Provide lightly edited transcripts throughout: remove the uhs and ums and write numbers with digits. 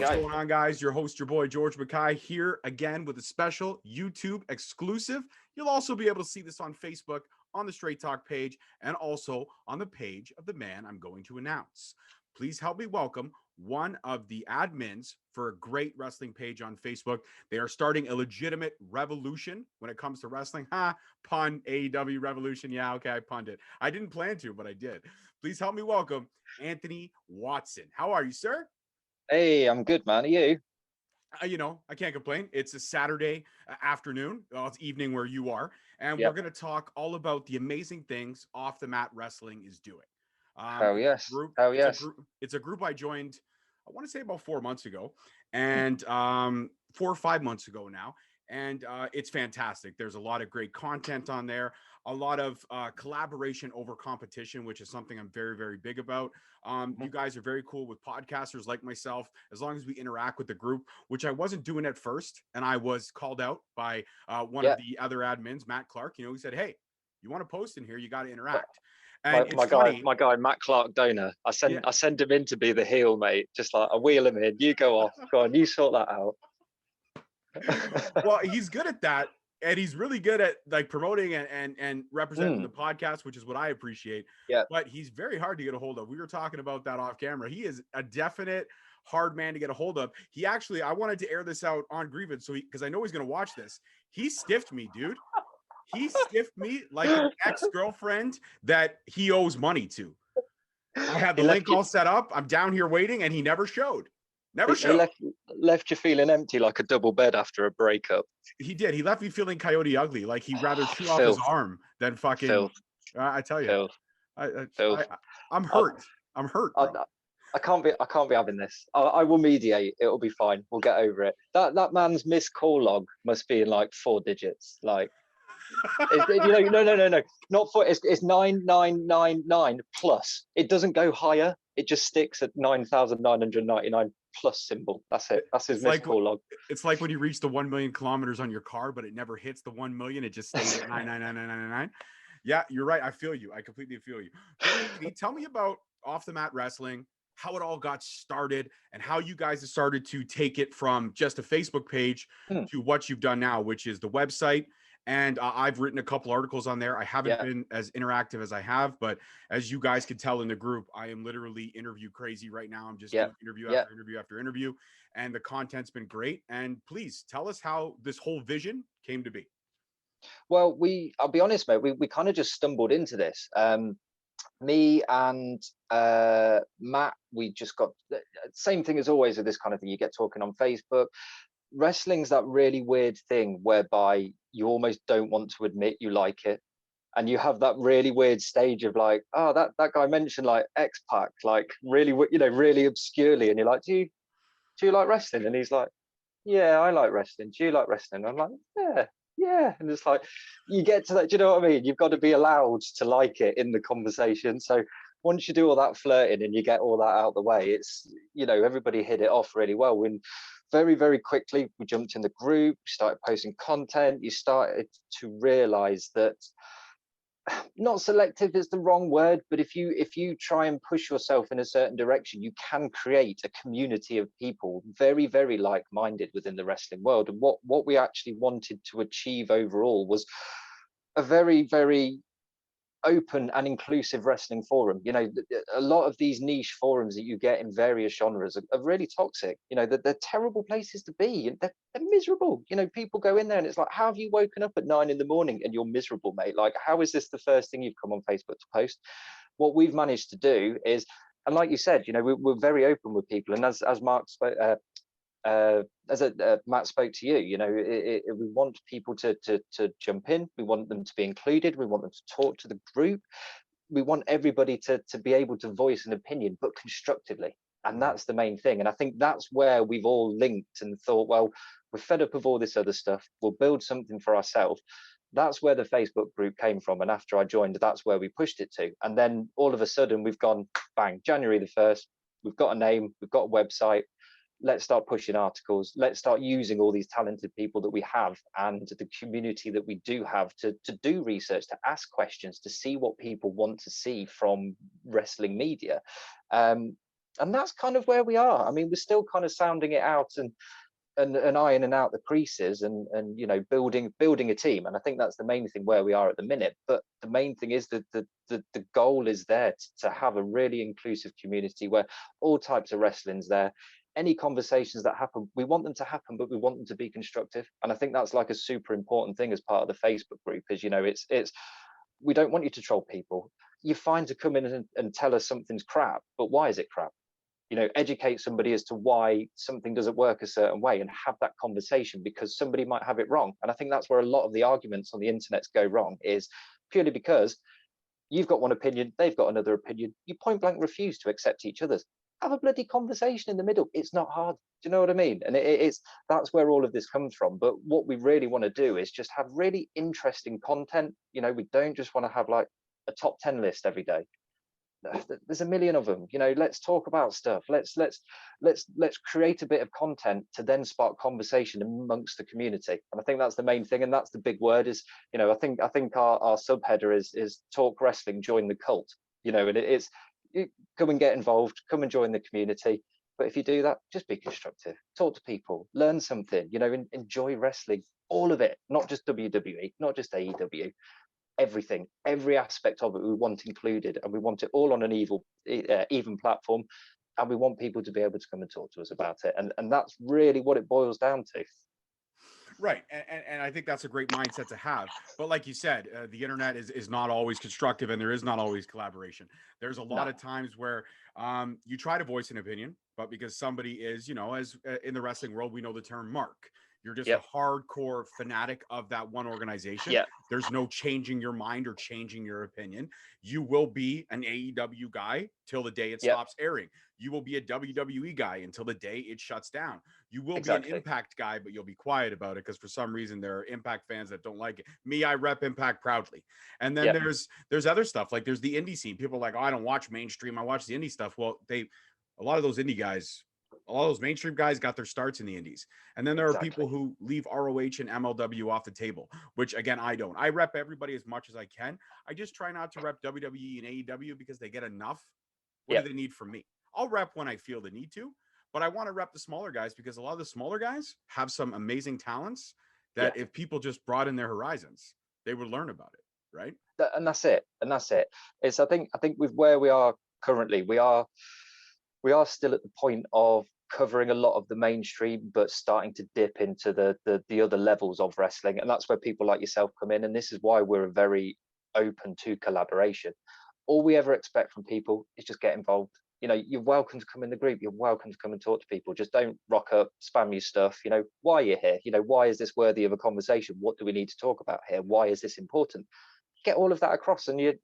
What's going on, guys? Your host, your boy, George Mackay, here again with a special YouTube exclusive. You'll also be able to see this on Facebook, on the Straight Talk page, and also on the page of the man I'm going to announce. Please help me welcome one of the admins for a great wrestling page on Facebook. They are starting a legitimate revolution when it comes to wrestling. Pun, AEW revolution. Yeah, okay, I punned it. I didn't plan to, but I did. Please help me welcome Antony Watson. How are you, sir? Hey, I'm good, man. Are you? I can't complain. It's a Saturday afternoon. Well, it's evening where you are. And we're Yep. going to talk all about the amazing things Off the Mat Wrestling is doing. Hell It's a yes. group. Hell It's a yes. group. It's a group I joined. I want to say about 4 months ago, and 4 or 5 months ago now. And it's fantastic. There's a lot of great content on there, a lot of collaboration over competition, which is something I'm very, very big about. You guys are very cool with podcasters like myself, as long as we interact with the group, which I wasn't doing at first. And I was called out by one of Yeah. the other admins, Matt Clark. He said, "Hey, you want to post in here, you got to My, interact." And it's my guy, funny. my guy, Matt Clark Donor. Yeah. I send him in to be the heel, mate. Just like I wheel him in. You go off. Go on, you sort that out. Well, he's good at that. And he's really good at like promoting and representing the podcast, which is what I appreciate. Yeah. But he's very hard to get a hold of. We were talking about that off camera. He is a definite hard man to get a hold of. He actually, I wanted to air this out on Grievance, because I know he's going to watch this. He stiffed me, dude. He stiffed me like an ex-girlfriend that he owes money to. I had the link all set up. I'm down here waiting, and he never showed. He left you feeling empty like a double bed after a breakup. He did. He left me feeling coyote ugly. Like he'd rather chew off his Filth. arm than fucking. Filth. I tell you, Filth. Filth. I'm hurt. I'm hurt, bro. I can't be having this. I will mediate. It'll be fine. We'll get over it. That man's missed call log must be in like 4 digits. Like, no, not 4. It's 9999 plus. It doesn't go higher. It just sticks at 9,999 plus symbol. That's it. That's his missed call log. It's like when you reach the 1 million kilometers on your car, but it never hits the 1 million. It just stays at 99999. Yeah, you're right. I feel you. I completely feel you. Tell me about Off the Mat Wrestling, how it all got started, and how you guys have started to take it from just a Facebook page to what you've done now, which is the website. And I've written a couple articles on there. I haven't been as interactive as I have, but as you guys can tell in the group, I am literally interview crazy right now. I'm just doing interview after interview after interview, and the content's been great. And please tell us how this whole vision came to be. Well, I'll be honest, mate, we kind of just stumbled into this. Me and Matt, we just got the same thing as always with this kind of thing. You get talking on Facebook. Wrestling's that really weird thing whereby you almost don't want to admit you like it, and you have that really weird stage of like, oh, that guy mentioned like X-Pac, like really, really obscurely, and you're like, do you like wrestling? And he's like, yeah, I like wrestling. Do you like wrestling? I'm like, yeah, and it's like you get to that. Do you know what I mean? You've got to be allowed to like it in the conversation. So once you do all that flirting and you get all that out of the way, it's, everybody hit it off really well. When very, very quickly we jumped in the group, started posting content. You started to realize that not selective is the wrong word, but if you try and push yourself in a certain direction, you can create a community of people very, very like-minded within the wrestling world. And what we actually wanted to achieve overall was a very, very open and inclusive wrestling forum. A lot of these niche forums that you get in various genres are really toxic. They're terrible places to be, and they're miserable. People go in there and it's like, how have you woken up at 9 a.m. and you're miserable, mate? Like, how is this the first thing you've come on Facebook to post? What we've managed to do is, and like you said, we're very open with people, and as Mark spoke, Matt spoke to you, we want people to jump in. We want them to be included. We want them to talk to the group. We want everybody to be able to voice an opinion, but constructively. And that's the main thing. And I think that's where we've all linked and thought, well, we're fed up of all this other stuff. We'll build something for ourselves. That's where the Facebook group came from. And after I joined, that's where we pushed it to. And then all of a sudden we've gone, bang, January the 1st, we've got a name, we've got a website. Let's start pushing articles. Let's start using all these talented people that we have and the community that we do have to do research, to ask questions, to see what people want to see from wrestling media. And that's kind of where we are. I mean, we're still kind of sounding it out and ironing out the creases and building a team. And I think that's the main thing where we are at the minute. But the main thing is that the goal is there to have a really inclusive community where all types of wrestling's there. Any conversations that happen, we want them to happen, but we want them to be constructive. And I think that's like a super important thing as part of the Facebook group is, it's we don't want you to troll people. You're fine to come in and tell us something's crap, but why is it crap? Educate somebody as to why something doesn't work a certain way and have that conversation, because somebody might have it wrong. And I think that's where a lot of the arguments on the internet go wrong, is purely because you've got one opinion, they've got another opinion. You point blank refuse to accept each other's. Have a bloody conversation in the middle. It's not hard. Do you know what I mean? And it's that's where all of this comes from. But what we really want to do is just have really interesting content. We don't just want to have like a top 10 list every day. There's a million of them. Let's talk about stuff. Let's create a bit of content to then spark conversation amongst the community. And I think that's the main thing, and that's the big word is, I think our subheader is talk wrestling, join the cult. And it's come and get involved, come and join the community. But if you do that, just be constructive, talk to people, learn something, enjoy wrestling, all of it, not just WWE, not just AEW. Everything, every aspect of it we want included, and we want it all on an even platform, and we want people to be able to come and talk to us about it, and that's really what it boils down to. Right. And I think that's a great mindset to have. But like you said, the internet is not always constructive, and there is not always collaboration. There's a lot of times where you try to voice an opinion, but because somebody is, as in the wrestling world, we know the term mark. You're just a hardcore fanatic of that one organization. There's no changing your mind or changing your opinion. You will be an AEW guy till the day it stops airing. You will be a WWE guy until the day it shuts down. You will be an Impact guy, but you'll be quiet about it because for some reason there are Impact fans that don't like it. Me, I rep Impact proudly. And then there's other stuff, like there's the indie scene. People are like, oh, I don't watch mainstream, I watch the indie stuff. Well, a lot of those indie guys, all those mainstream guys got their starts in the indies. And then there are people who leave ROH and MLW off the table, which again, I don't. I rep everybody as much as I can. I just try not to rep WWE and AEW because they get enough. What do they need from me? I'll rep when I feel the need to, but I want to rep the smaller guys because a lot of the smaller guys have some amazing talents that if people just brought in their horizons, they would learn about it. Right. And that's it. It's, I think with where we are currently, we are still at the point of covering a lot of the mainstream, but starting to dip into the other levels of wrestling. And that's where people like yourself come in. And this is why we're very open to collaboration. All we ever expect from people is just get involved. You're welcome to come in the group. You're welcome to come and talk to people. Just don't rock up, spam your stuff. Why you're here. Why is this worthy of a conversation? What do we need to talk about here? Why is this important? Get all of that across, and you're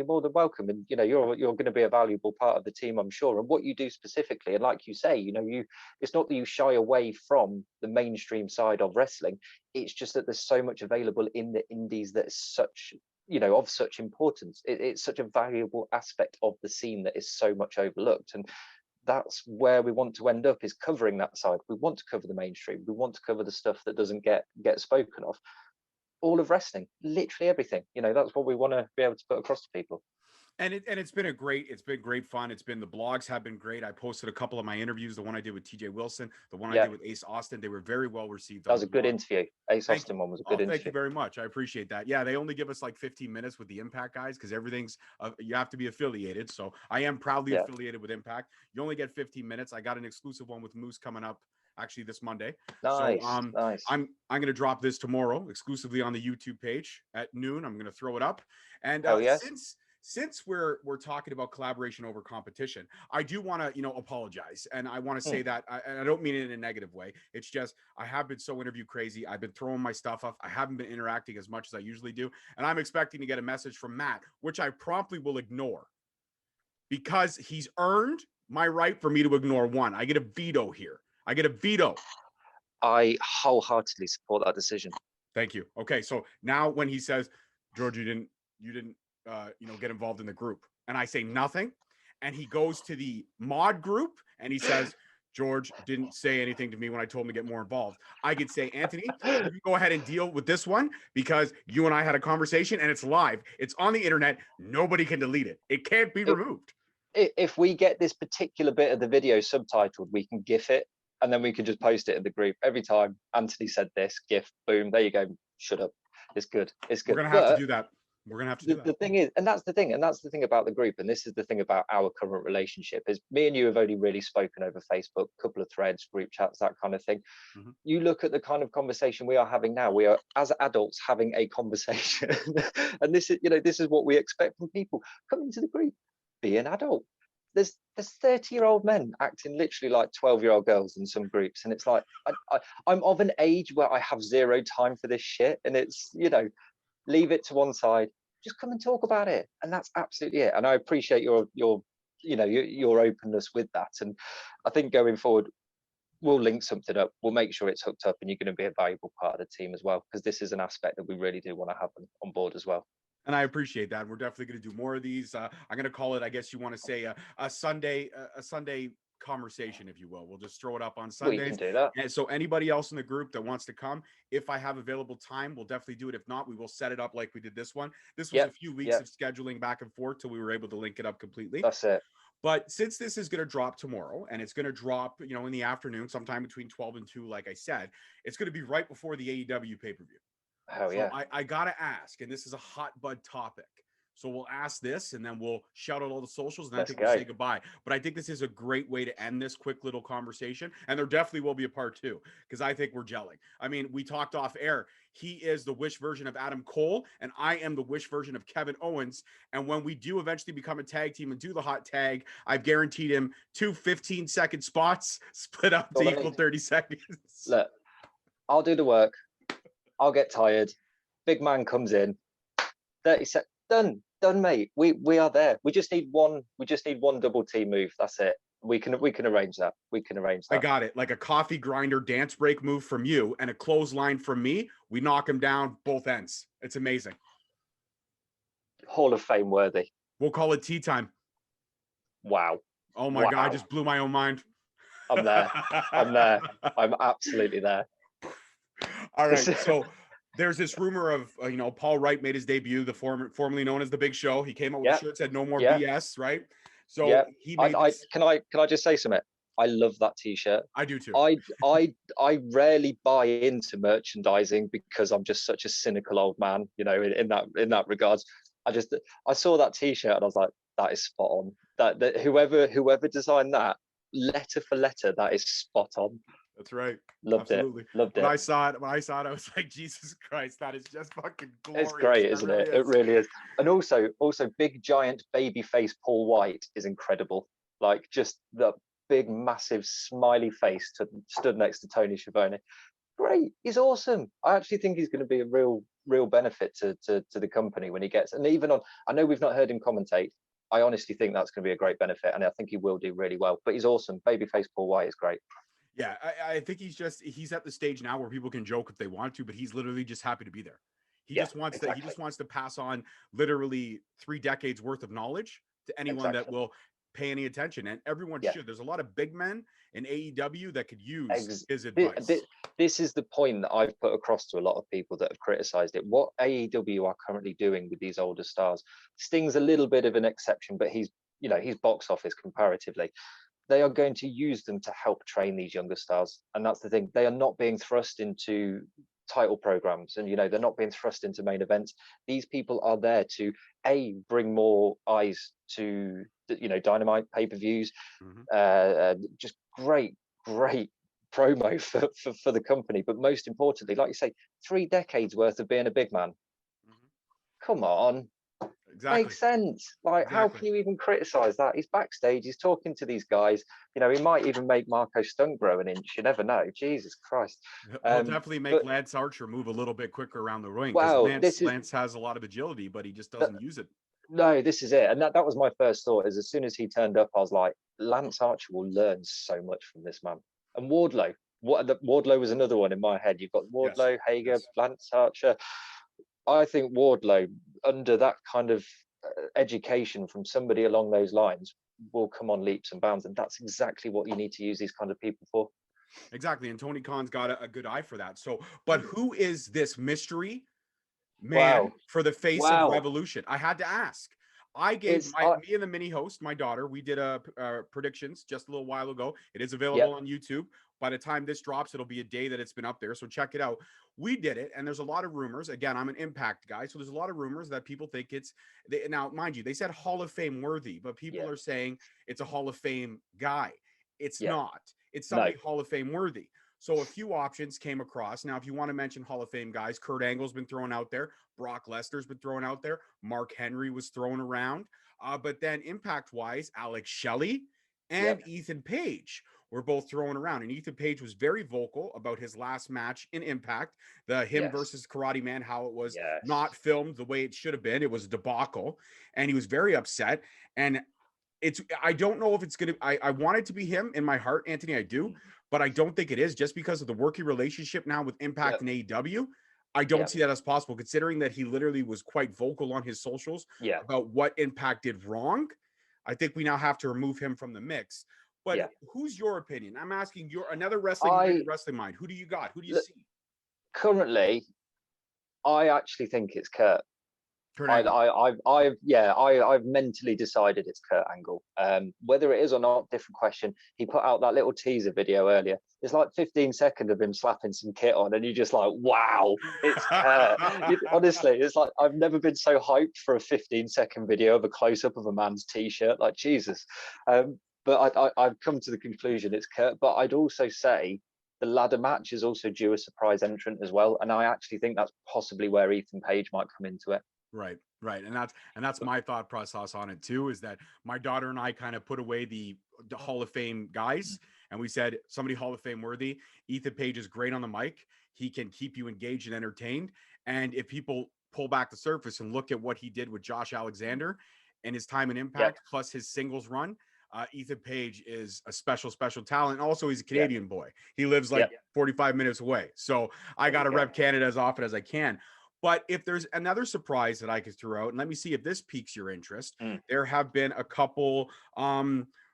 more than welcome, and you're going to be a valuable part of the team, I'm sure. And what you do specifically, and like you say, it's not that you shy away from the mainstream side of wrestling. It's just that there's so much available in the indies that is such of such importance. It's such a valuable aspect of the scene that is so much overlooked, and that's where we want to end up, is covering that side. We want to cover the mainstream. We want to cover the stuff that doesn't get spoken of. All of wrestling, literally everything. That's what we want to be able to put across to people. And it's been great fun. It's been, the blogs have been great. I posted a couple of my interviews, the one I did with TJ Wilson, the one I did with Ace Austin. They were very well received. That was a good interview. Ace Austin one was a good interview. Thank you very much. I appreciate that. Yeah, they only give us like 15 minutes with the Impact guys because everything's you have to be affiliated. So I am proudly affiliated with Impact. You only get 15 minutes. I got an exclusive one with Moose coming up actually this Monday. Nice. I'm going to drop this tomorrow exclusively on the YouTube page at noon. I'm going to throw it up. And since we're talking about collaboration over competition, I do want to, apologize. And I want to say that, and I don't mean it in a negative way. It's just, I have been so interview crazy. I've been throwing my stuff off. I haven't been interacting as much as I usually do. And I'm expecting to get a message from Matt, which I promptly will ignore because he's earned my right for me to ignore one. I get a veto here. I get a veto. I wholeheartedly support that decision. Thank you. Okay. So now when he says, George, you didn't get involved in the group, and I say nothing, and he goes to the mod group and he says, George didn't say anything to me when I told him to get more involved. I could say, Anthony, you can go ahead and deal with this one because you and I had a conversation and it's live. It's on the internet. Nobody can delete it. It can't be removed. if we get this particular bit of the video subtitled, we can GIF it, and then we can just post it in the group every time. Anthony said this, GIF, boom, there you go. Shut up. It's good. It's We're good. gonna have to do that. We're gonna have to do that. The thing is, and that's the thing about the group, and this is the thing about our current relationship, is me and you have only really spoken over Facebook, a couple of threads, group chats, that kind of thing. Mm-hmm. You look at the kind of conversation we are having now. We are, as adults, having a conversation, and this is what we expect from people. Come into the group, be an adult. There's 30-year-old men acting literally like 12-year-old girls in some groups, and it's like I'm of an age where I have zero time for this shit, and it's, leave it to one side, just come and talk about it, and that's absolutely it. And I appreciate your openness with that, and I think going forward we'll link something up, we'll make sure it's hooked up, and you're going to be a valuable part of the team as well, because this is an aspect that we really do want to have on board as well. And I appreciate that. We're definitely going to do more of these. I'm going to call it, I guess you want to say, a Sunday conversation, if you will. We'll just throw it up on Sundays. We can do that. And so anybody else in the group that wants to come, if I have available time, we'll definitely do it. If not, we will set it up like we did this one. This was a few weeks of scheduling back and forth till we were able to link it up completely. That's it. But since this is going to drop tomorrow, and it's going to drop, in the afternoon, sometime between 12 and 2, like I said, it's going to be right before the AEW pay-per-view. Oh, yeah. So I got to ask, and this is a hot bud topic. So we'll ask this, and then we'll shout out all the socials, and I think we'll say goodbye. But I think this is a great way to end this quick little conversation, and there definitely will be a part 2, because I think we're gelling. I mean, we talked off air. He is the Wish version of Adam Cole, and I am the Wish version of Kevin Owens. And when we do eventually become a tag team and do the hot tag, I've guaranteed him 2 15-second spots split up to equal 30 seconds. Look, I'll do the work. I'll get tired. Big man comes in. 30 seconds. Done, mate. We are there. We just need one double team move. That's it. We can arrange that. I got it. Like a coffee grinder dance break move from you and a clothesline from me. We knock him down both ends. It's amazing. Hall of Fame worthy. We'll call it tea time. Wow. Oh my God, I just blew my own mind. I'm there. I'm absolutely there. All right. So there's this rumor of, Paul Wright made his debut, the formerly known as The Big Show. He came out with a shirt, said no more BS, right? So he made can I just say something? I love that t-shirt. I do too. I rarely buy into merchandising because I'm just such a cynical old man, in that regards. I saw that t-shirt and I was like, that is spot on. That whoever designed that, letter for letter, that is spot on. That's right. Loved it. When I saw it, I was like, Jesus Christ, that is just fucking glorious. It's great, isn't it? It really is. And also big giant baby face Paul White is incredible. Like, just the big massive smiley face stood next to Tony Schiavone. Great. He's awesome. I actually think he's going to be a real benefit to the company when he gets, and even on, I know we've not heard him commentate. I honestly think that's going to be a great benefit, and I think he will do really well. But he's awesome. Babyface Paul White is great. Yeah, I think he's at the stage now where people can joke if they want to, but he's literally just happy to be there. He just wants to pass on literally 3 decades worth of knowledge to anyone that will pay any attention, and everyone should. There's a lot of big men in AEW that could use his advice. This is the point that I've put across to a lot of people that have criticized it. What AEW are currently doing with these older stars, Sting's a little bit of an exception, but he's box office comparatively. They are going to use them to help train these younger stars, and that's the thing. They are not being thrust into title programs, and they're not being thrust into main events. These people are there to bring more eyes to Dynamite pay-per-views. Just great promo for the company, but most importantly, like you say, 3 decades worth of being a big man. Come on. Exactly. Makes sense. Like, how can you even criticize that? He's backstage, he's talking to these guys. He might even make Marco Stunt grow an inch. You never know. Jesus Christ. He'll definitely make Lance Archer move a little bit quicker around the ring. Wow, Lance has a lot of agility, but he just doesn't use it. No, this is it. And that was my first thought, is as soon as he turned up, I was like, Lance Archer will learn so much from this man. And Wardlow. Wardlow was another one in my head. You've got Wardlow, Hager, Lance Archer. I think Wardlow, under that kind of education from somebody along those lines, will come on leaps and bounds, and that's exactly what you need to use these kind of people for. Exactly, and Tony Khan's got a good eye for that. So, but who is this mystery man for the face of Revolution? I had to ask. I gave It's me and the mini host, my daughter, we did a predictions just a little while ago. It is yep, available on YouTube. By the time this drops, it'll be a day that it's been up there. So check it out. We did it, and there's a lot of rumors. Again, I'm an Impact guy, so there's a lot of rumors that people think now, mind you, they said Hall of Fame worthy, but people yeah, are saying it's a Hall of Fame guy. It's yeah, not. It's no, somebody Hall of Fame worthy. So a few options came across. Now, if you want to mention Hall of Fame guys, Kurt Angle's been thrown out there. Brock Lesnar's been thrown out there. Mark Henry was thrown around. But then impact-wise, Alex Shelley and yep, Ethan Page were both thrown around. And Ethan Page was very vocal about his last match in Impact, the him yes, versus Karate Man, how it was not yes, filmed the way it should have been. It was a debacle. And he was very upset. And I don't know if it's gonna I want it to be him in my heart, Anthony. I do, mm, but I don't think it is just because of the working relationship now with Impact yep, and AEW. I don't yep, see that as possible, considering that he literally was quite vocal on his socials yeah, about what Impact did wrong. I think we now have to remove him from the mix. But yeah. who's your opinion? I'm asking your another wrestling I wrestling mind. Who do you got? Who do you look, see? currently, I actually think it's Kurt. Kurt Angle. I've mentally decided it's Kurt Angle. Whether it is or not, different question. He put out that little teaser video earlier. It's like 15 seconds of him slapping some kit on, and you're just like, wow, it's Kurt. Honestly, it's like I've never been so hyped for a 15-second video of a close-up of a man's t-shirt. Like Jesus. But I've come to the conclusion it's Kurt. But I'd also say the ladder match is also due a surprise entrant as well, and I actually think that's possibly where Ethan Page might come into it. Right, right, and that's my thought process on it too. Is that my daughter and I kind of put away the Hall of Fame guys, and we said somebody Hall of Fame worthy. Ethan Page is great on the mic. He can keep you engaged and entertained. And if people pull back the surface and look at what he did with Josh Alexander and his time in Yep, Impact, plus his singles run, Ethan Page is a special talent. Also, he's a yep, Canadian boy. He lives like yep. 45 minutes away, so I There got you to go. rep Canada as often as I can. But if there's another surprise that I could throw out, and let me see if this piques your interest, Mm, there have been a couple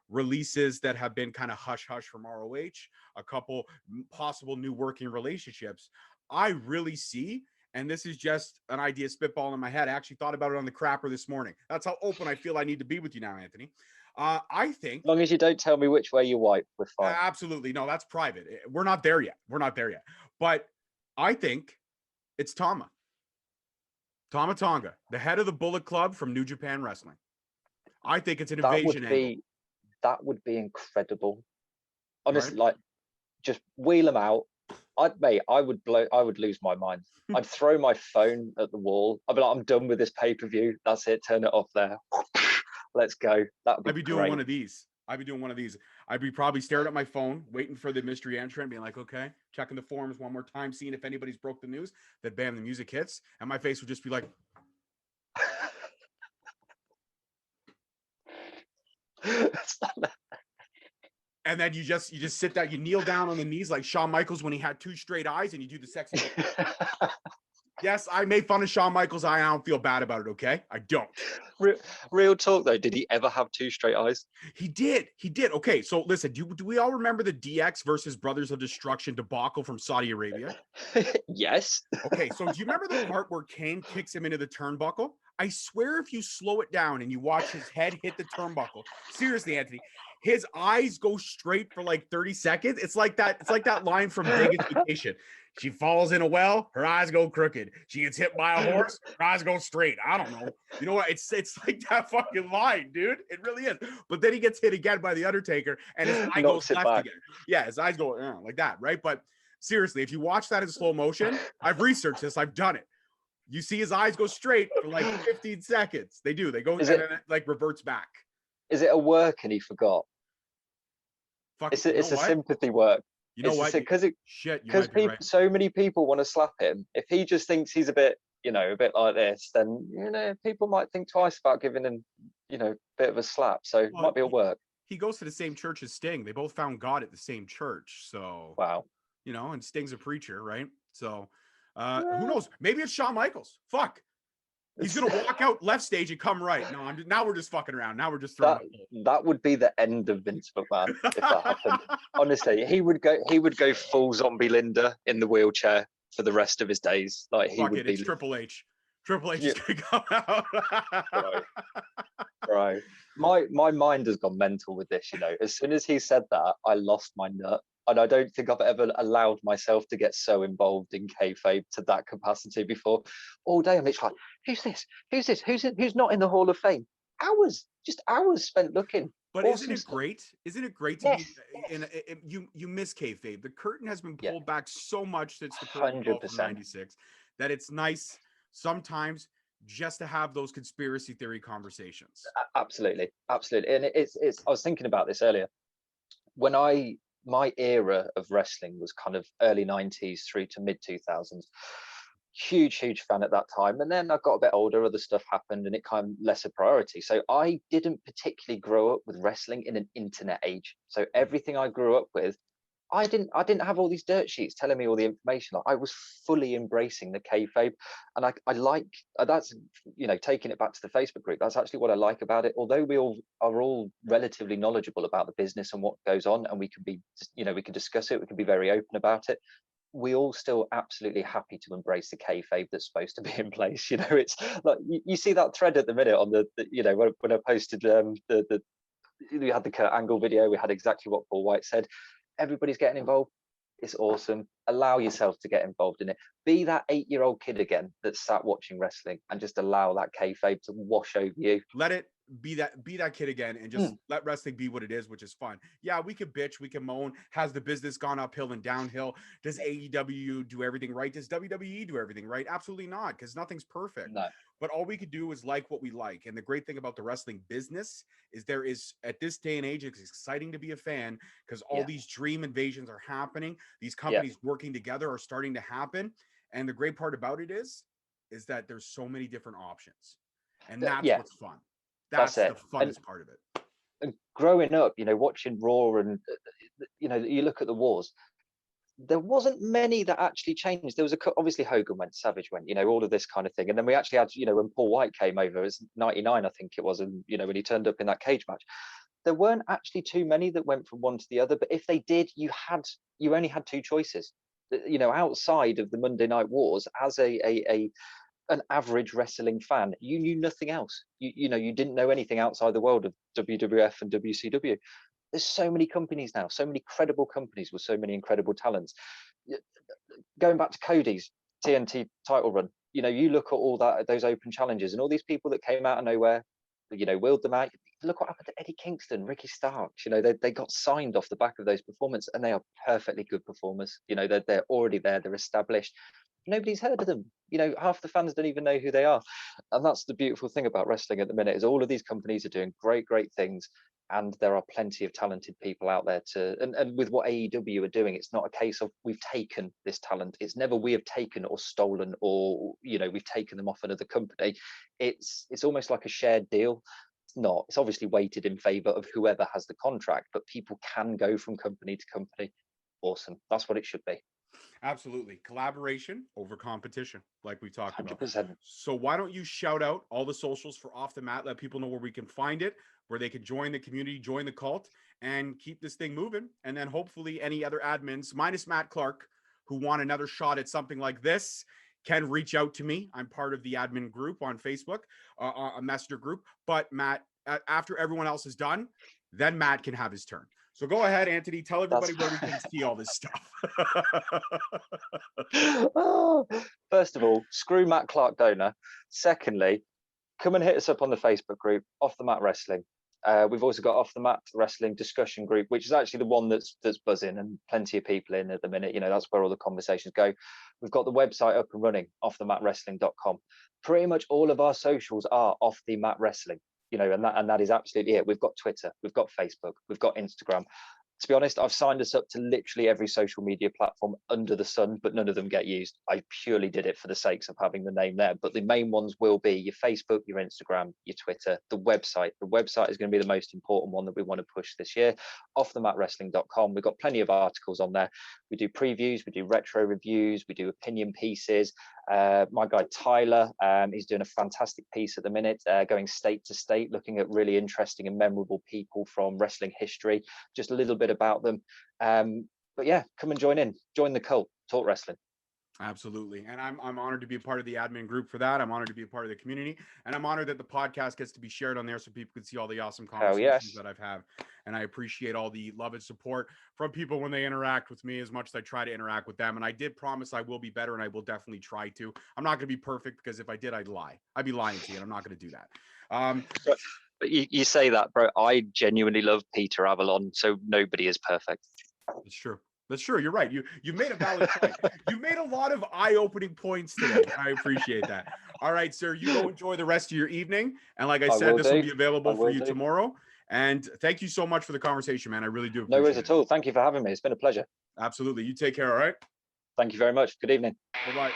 releases that have been kind of hush hush from ROH, a couple possible new working relationships. I really see, and this is just an idea spitball in my head. I actually thought about it on the crapper this morning. That's how open I feel I need to be with you now, Anthony. I think as long as you don't tell me which way you wipe, we're fine. absolutely no, that's private. We're not there yet. We're not there yet. But I think it's Tama Tonga, the head of the Bullet Club from New Japan Wrestling. I think it's an That invasion would angle, be that would be incredible. right? Honestly, like just wheel them out. I would lose my mind. I'd throw my phone at the wall. I'd be like, I'm done with this pay-per-view. That's it. Turn it off there. Let's go. That would be I'd be doing one great. of these. I'd be doing one of these. I'd be probably staring at my phone, waiting for the mystery entrant, being like, okay, checking the forums one more time, seeing if anybody's broke the news. Then bam, the music hits, and my face would just be like, and then you just sit down, you kneel down on the knees like Shawn Michaels when he had two straight eyes, and you do the sexy. Yes, I made fun of Shawn Michaels' eye. I don't feel bad about it. Okay, I don't. Real talk though, did he ever have two straight eyes? He did. He did. Okay, so listen, do we all remember the DX versus Brothers of Destruction debacle from Saudi Arabia? Yes. Okay, so do you remember the part where Kane kicks him into the turnbuckle? I swear if you slow it down and you watch his head hit the turnbuckle, seriously, Anthony, his eyes go straight for like 30 seconds. It's like that line from Vegas Vacation. She falls in a well, her eyes go crooked. She gets hit by a horse, her eyes go straight. I don't know. You know what? It's like that fucking line, dude. It really is. But then he gets hit again by the Undertaker, and his eye Knocks goes it left back. again. Yeah, his eyes go like that, right? But seriously, if you watch that in slow motion, I've researched this, I've done it. You see his eyes go straight for like 15 seconds. They do. They go and then it like reverts back. Is it a work and he forgot? Fuck, It's you know a what? sympathy work. You know what? Because Shit, you because might be right. so many people want to slap him. If he just thinks he's a bit like this, then people might think twice about giving him a bit of a slap. So it Well, might be a work. he goes to the same church as Sting. They both found God at the same church. So, Wow. and Sting's a preacher, right? So, who Yeah. knows? Maybe it's Shawn Michaels. Fuck. He's gonna walk out left stage and come right. No, now we're just fucking around. Now we're just throwing. That would be the end of Vince McMahon if that happened. Honestly, he would go full zombie Linda in the wheelchair for the rest of his days. Like he Fuck would it. be. It's Triple H. Triple H Yeah, is gonna come out. right. Right. My mind has gone mental with this, you know. As soon as he said that, I lost my nut. And I don't think I've ever allowed myself to get so involved in kayfabe to that capacity before. All day I'm literally like, who's this? Who's this? Who's not in the Hall of Fame? Hours, just hours spent looking. But isn't Awesome it stuff. great? Isn't it great to be Yes, in? yes. You miss kayfabe. The curtain has been Yeah, pulled back so much since the curtain fell from 100%. '96 that it's nice sometimes just to have those conspiracy theory conversations. Absolutely. Absolutely. And it's I was thinking about this earlier. When my era of wrestling was kind of early 90s through to mid 2000s. Huge fan at that time, and then I got a bit older, other stuff happened and it kind of less a priority. So I didn't particularly grow up with wrestling in an internet age. So everything I grew up with, I didn't have all these dirt sheets telling me all the information. Like, I was fully embracing the kayfabe, and I like that's, you know, taking it back to the Facebook group. That's actually what I like about it. Although we all are all relatively knowledgeable about the business and what goes on, and we can be, you know, we can discuss it, we can be very open about it. We all still absolutely happy to embrace the kayfabe that's supposed to be in place. You know, it's like you see that thread at the minute on the you know, when I posted the we had the Kurt Angle video, we had exactly what Paul White said. Everybody's getting involved. It's awesome. Allow yourself to get involved in it. Be that 8-year-old kid again that sat watching wrestling, and just allow that kayfabe to wash over you. Let it be that kid again, and just let wrestling be what it is, which is fun. Yeah, we can bitch, we can moan. Has the business gone uphill and downhill? Does AEW do everything right? Does WWE do everything right? Absolutely not, because nothing's perfect. No. But all we could do is like what we like. And the great thing about the wrestling business is there is, at this day and age, it's exciting to be a fan, because all Yeah. these dream invasions are happening. These Yeah. companies working together are starting to happen. And the great part about it is that there's so many different options. And that's Yeah. what's fun. That's That's the it. funnest part of it. And growing up, you know, watching Raw, and you know, you look at the wars. There wasn't many that actually changed. There was obviously Hogan went, Savage went, you know, all of this kind of thing. And then we actually had, you know, when Paul White came over, it was 99, I think it was, and you know, when he turned up in that cage match, there weren't actually too many that went from one to the other. But if they did, you only had two choices. You know, outside of the Monday Night Wars, as an average wrestling fan, you knew nothing else. You know, you didn't know anything outside the world of WWF and WCW. There's so many companies now, so many credible companies with so many incredible talents. Going back to Cody's TNT title run, you know, you look at all those open challenges and all these people that came out of nowhere, you know, wheeled them out. Look what happened to Eddie Kingston, Ricky Starks. You know, they got signed off the back of those performances, and they are perfectly good performers. You know, they're already there, they're established. Nobody's heard of them. You know, half the fans don't even know who they are. And that's the beautiful thing about wrestling at the minute, is all of these companies are doing great things, and there are plenty of talented people out there and with what AEW are doing, it's not a case of we've taken this talent. It's never we have taken or stolen, or you know, we've taken them off another company. It's almost like a shared deal. It's not. It's obviously weighted in favor of whoever has the contract, but people can go from company to company. Awesome. That's what it should be. Absolutely. Collaboration over competition, like we talked about. 100%. So why don't you shout out all the socials for Off the Mat, let people know where we can find it, where they can join the community, join the cult, and keep this thing moving. And then hopefully any other admins, minus Matt Clark, who want another shot at something like this, can reach out to me. I'm part of the admin group on Facebook, a messenger group. But Matt, after everyone else is done, then Matt can have his turn. So go ahead, Antony. Tell everybody where we can see all this stuff. Oh, first of all, screw Matt Clark donor. Secondly, come and hit us up on the Facebook group, Off the Mat Wrestling. We've also got Off the Mat Wrestling discussion group, which is actually the one that's buzzing and plenty of people in at the minute. You know, that's where all the conversations go. We've got the website up and running, offthematwrestling.com. Pretty much all of our socials are Off the Mat Wrestling. You know, and that is absolutely it. We've got Twitter, we've got Facebook, we've got Instagram. To be honest, I've signed us up to literally every social media platform under the sun, but none of them get used. I purely did it for the sakes of having the name there. But the main ones will be your Facebook, your Instagram, your Twitter, the website. The website is going to be the most important one that we want to push this year. Offthematwrestling.com. We've got plenty of articles on there. We do previews, we do retro reviews, we do opinion pieces. My guy Tyler, he's doing a fantastic piece at the minute, going state to state, looking at really interesting and memorable people from wrestling history, just a little bit about them. But yeah, come and join the cult, talk wrestling. Absolutely. And I'm honored to be a part of the admin group for that. I'm honored to be a part of the community. And I'm honored that the podcast gets to be shared on there so people can see all the awesome Hell conversations yes. that I've had. And I appreciate all the love and support from people when they interact with me as much as I try to interact with them. And I did promise I will be better and I will definitely try to. I'm not going to be perfect because if I did, I'd lie. I'd be lying to you and I'm not going to do that. But you say that, bro. I genuinely love Peter Avalon, so nobody is perfect. It's true. That's true. You're right. You've made a valid point. You've made a lot of eye-opening points today. I appreciate that. All right, sir. You go enjoy the rest of your evening. And like I said, this will be available for you tomorrow. And thank you so much for the conversation, man. I really do appreciate it. No worries at all. Thank you for having me. It's been a pleasure. Absolutely. You take care, all right? Thank you very much. Good evening. Bye-bye.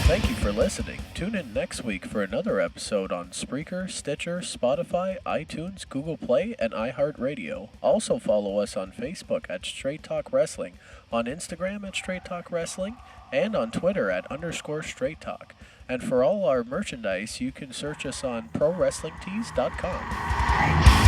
Thank you for listening. Tune in next week for another episode on Spreaker, Stitcher, Spotify, iTunes, Google Play, and iHeartRadio. Also follow us on Facebook at Straight Talk Wrestling, on Instagram at Straight Talk Wrestling, and on Twitter at _Straight Talk. And for all our merchandise, you can search us on ProWrestlingTees.com.